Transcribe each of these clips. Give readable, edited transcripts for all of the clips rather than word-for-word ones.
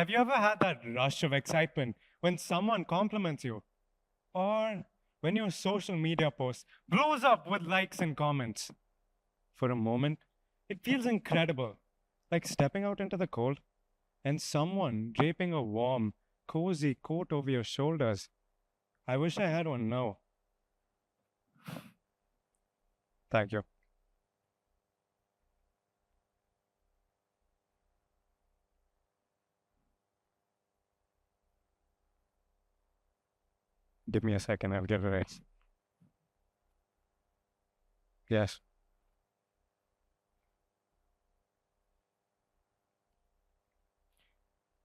Have you ever had that rush of excitement when someone compliments you? Or when your social media post blows up with likes and comments? For a moment, it feels incredible, like stepping out into the cold and someone draping a warm, cozy coat over your shoulders. I wish I had one now. Thank you. Give me a second, I'll get it right. Yes.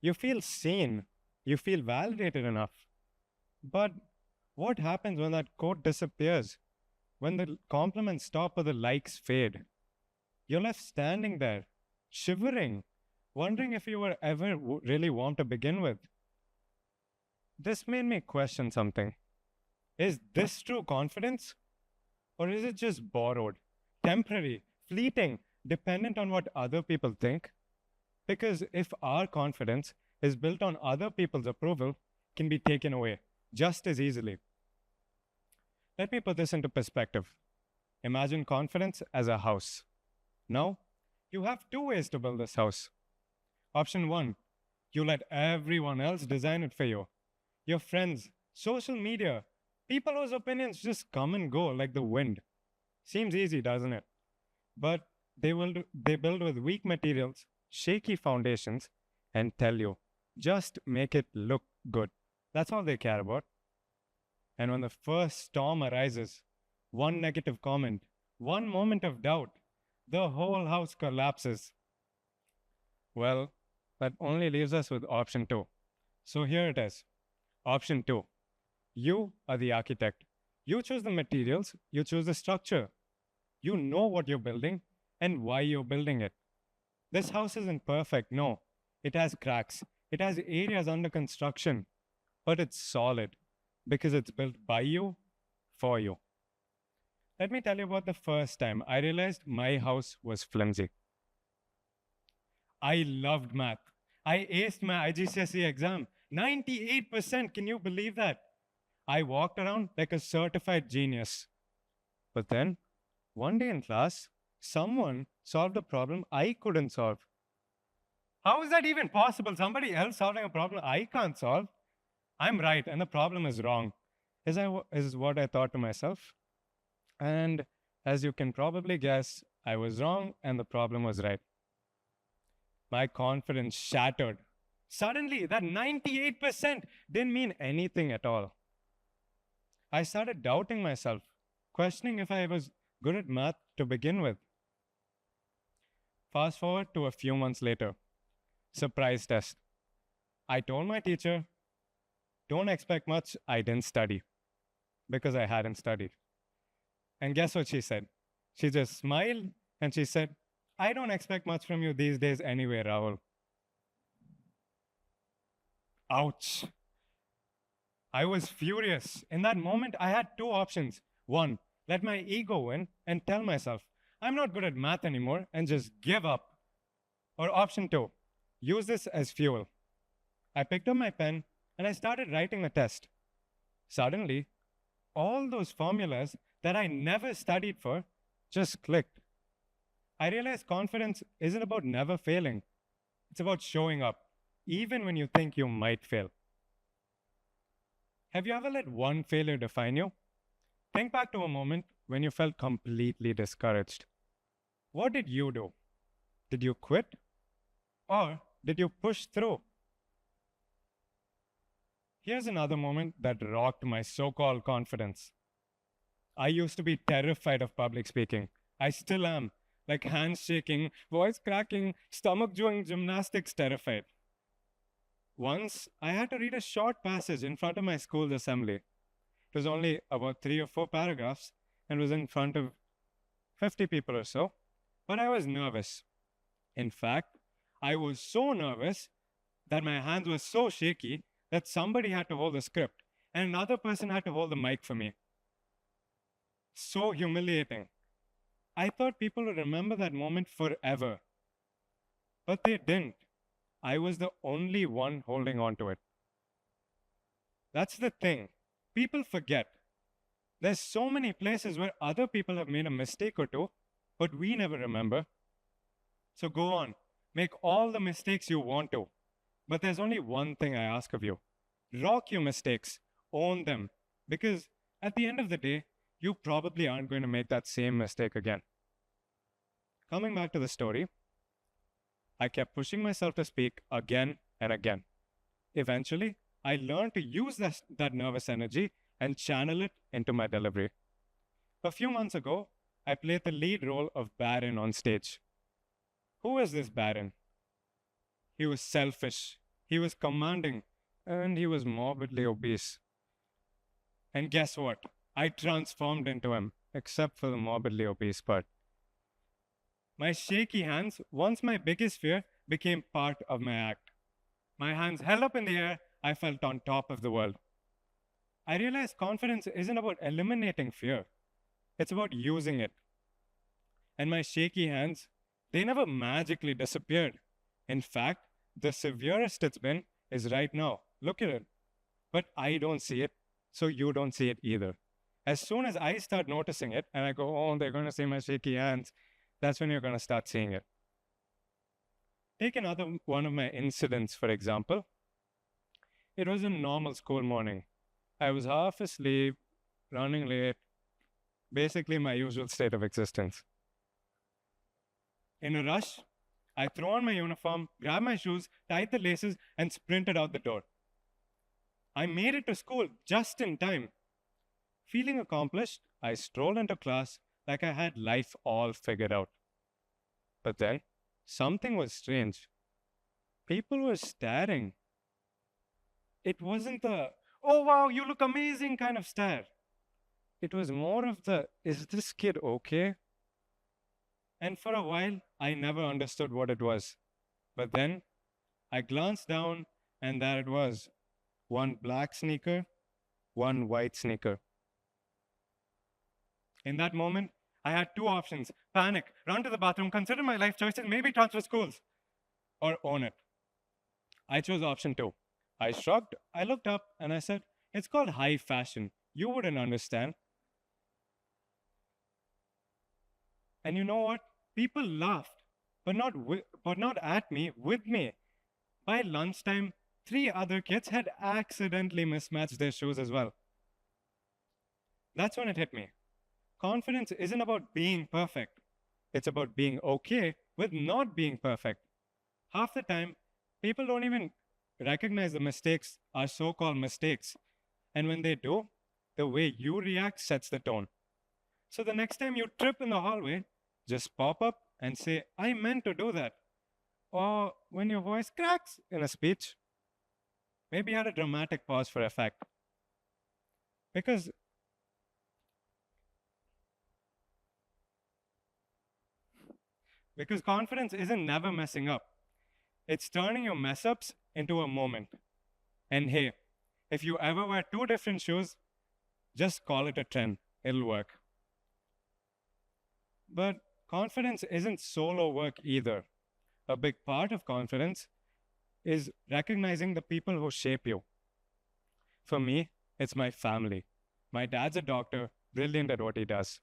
You feel seen. You feel validated enough. But what happens when that quote disappears? When the compliments stop or the likes fade? You're left standing there, shivering, wondering if you were ever really warm to begin with. This made me question something. Is this true confidence? Or is it just borrowed, temporary, fleeting, dependent on what other people think? Because if our confidence is built on other people's approval, can be taken away just as easily. Let me put this into perspective. Imagine confidence as a house. Now, you have two ways to build this house. Option one, you let everyone else design it for you. Your friends, social media, people whose opinions just come and go like the wind. Seems easy, doesn't it? But they build with weak materials, shaky foundations, and tell you, just make it look good. That's all they care about. And when the first storm arises, one negative comment, one moment of doubt, the whole house collapses. Well, that only leaves us with option two. So here it is. Option two. You are the architect. You choose the materials, you choose the structure. You know what you're building and why you're building it. This house isn't perfect, no. It has cracks, it has areas under construction, but it's solid because it's built by you, for you. Let me tell you about the first time I realized my house was flimsy. I loved math. I aced my IGCSE exam. 98%, can you believe that? I walked around like a certified genius. But then, one day in class, someone solved a problem I couldn't solve. How is that even possible? Somebody else solving a problem I can't solve? I'm right, and the problem is wrong, is what I thought to myself. And as you can probably guess, I was wrong and the problem was right. My confidence shattered. Suddenly, that 98% didn't mean anything at all. I started doubting myself, questioning if I was good at math to begin with. Fast forward to a few months later. Surprise test. I told my teacher, don't expect much, I didn't study. Because I hadn't studied. And guess what she said? She just smiled and she said, I don't expect much from you these days anyway, Rahul. Ouch. I was furious. In that moment, I had two options. One, let my ego win and tell myself, I'm not good at math anymore and just give up. Or option two, use this as fuel. I picked up my pen and I started writing the test. Suddenly, all those formulas that I never studied for just clicked. I realized confidence isn't about never failing, it's about showing up, even when you think you might fail. Have you ever let one failure define you? Think back to a moment when you felt completely discouraged. What did you do? Did you quit? Or did you push through? Here's another moment that rocked my so called confidence. I used to be terrified of public speaking. I still am. Like hands shaking, voice cracking, stomach doing gymnastics, terrified. Once, I had to read a short passage in front of my school's assembly. It was only about 3 or 4 paragraphs and was in front of 50 people or so, but I was nervous. In fact, I was so nervous that my hands were so shaky that somebody had to hold the script and another person had to hold the mic for me. So humiliating. I thought people would remember that moment forever, but they didn't. I was the only one holding on to it. That's the thing. People forget. There's so many places where other people have made a mistake or two, but we never remember. So go on, make all the mistakes you want to. But there's only one thing I ask of you: rock your mistakes, own them, because at the end of the day, you probably aren't going to make that same mistake again. Coming back to the story, I kept pushing myself to speak again and again. Eventually, I learned to use that nervous energy and channel it into my delivery. A few months ago, I played the lead role of Baron on stage. Who is this Baron? He was selfish, he was commanding, and he was morbidly obese. And guess what? I transformed into him, except for the morbidly obese part. My shaky hands, once my biggest fear, became part of my act. My hands held up in the air, I felt on top of the world. I realized confidence isn't about eliminating fear, it's about using it. And my shaky hands, they never magically disappeared. In fact, the severest it's been is right now. Look at it. But I don't see it, so you don't see it either. As soon as I start noticing it and I go, oh, they're going to see my shaky hands, that's when you're going to start seeing it. Take another one of my incidents, for example. It was a normal school morning. I was half asleep, running late, basically my usual state of existence. In a rush, I threw on my uniform, grabbed my shoes, tied the laces, and sprinted out the door. I made it to school just in time. Feeling accomplished, I strolled into class like I had life all figured out. But then, something was strange. People were staring. It wasn't the, oh wow, you look amazing kind of stare. It was more of the, is this kid okay? And for a while, I never understood what it was. But then, I glanced down, and there it was: one black sneaker, one white sneaker. In that moment, I had two options: panic, run to the bathroom, consider my life choices, maybe transfer schools, or own it. I chose option two. I shrugged, I looked up, and I said, it's called high fashion. You wouldn't understand. And you know what? People laughed, but not at me, with me. By lunchtime, 3 other kids had accidentally mismatched their shoes as well. That's when it hit me. Confidence isn't about being perfect. It's about being okay with not being perfect. Half the time, people don't even recognize the mistakes are so-called mistakes. And when they do, the way you react sets the tone. So the next time you trip in the hallway, just pop up and say, I meant to do that. Or when your voice cracks in a speech, maybe add a dramatic pause for effect. Because confidence isn't never messing up. It's turning your mess ups into a moment. And hey, if you ever wear 2 different shoes, just call it a trend. It'll work. But confidence isn't solo work either. A big part of confidence is recognizing the people who shape you. For me, it's my family. My dad's a doctor, brilliant at what he does.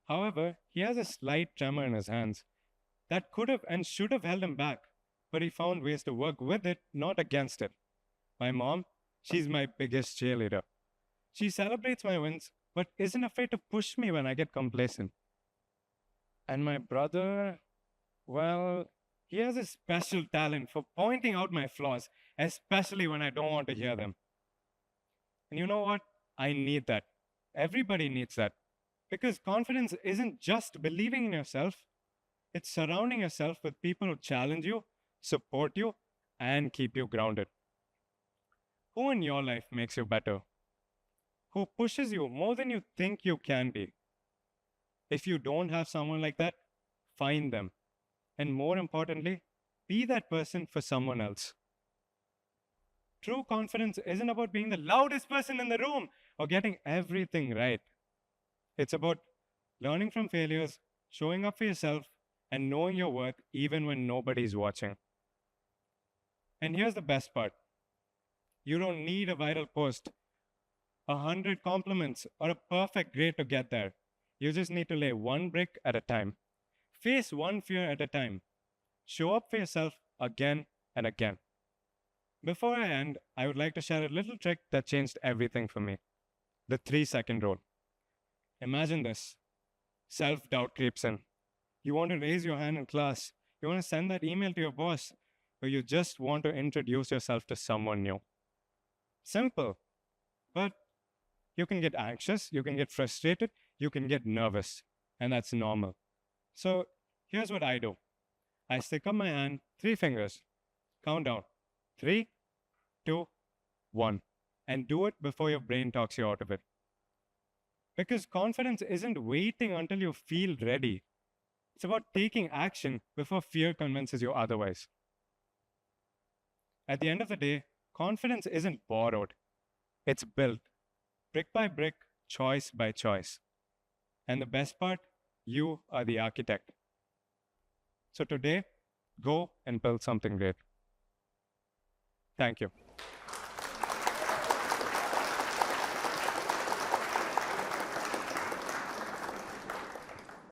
However, he has a slight tremor in his hands that could have and should have held him back, but he found ways to work with it, not against it. My mom, she's my biggest cheerleader. She celebrates my wins, but isn't afraid to push me when I get complacent. And my brother, well, he has a special talent for pointing out my flaws, especially when I don't want to hear them. And you know what? I need that. Everybody needs that. Because confidence isn't just believing in yourself, it's surrounding yourself with people who challenge you, support you, and keep you grounded. Who in your life makes you better? Who pushes you more than you think you can be? If you don't have someone like that, find them. And more importantly, be that person for someone else. True confidence isn't about being the loudest person in the room or getting everything right. It's about learning from failures, showing up for yourself, and knowing your worth even when nobody's watching. And here's the best part: you don't need a viral post, 100 compliments, or a perfect grade to get there. You just need to lay one brick at a time, face one fear at a time, show up for yourself again and again. Before I end, I would like to share a little trick that changed everything for me: the 3-second rule. Imagine this: self doubt creeps in. You want to raise your hand in class, you want to send that email to your boss, or you just want to introduce yourself to someone new. Simple, but you can get anxious, you can get frustrated, you can get nervous, and that's normal. So here's what I do: I stick up my hand, 3 fingers, count down 3, 2, 1, and do it before your brain talks you out of it. Because confidence isn't waiting until you feel ready, it's about taking action before fear convinces you otherwise. At the end of the day, confidence isn't borrowed, it's built, brick by brick, choice by choice. And the best part, you are the architect. So today, go and build something great. Thank you.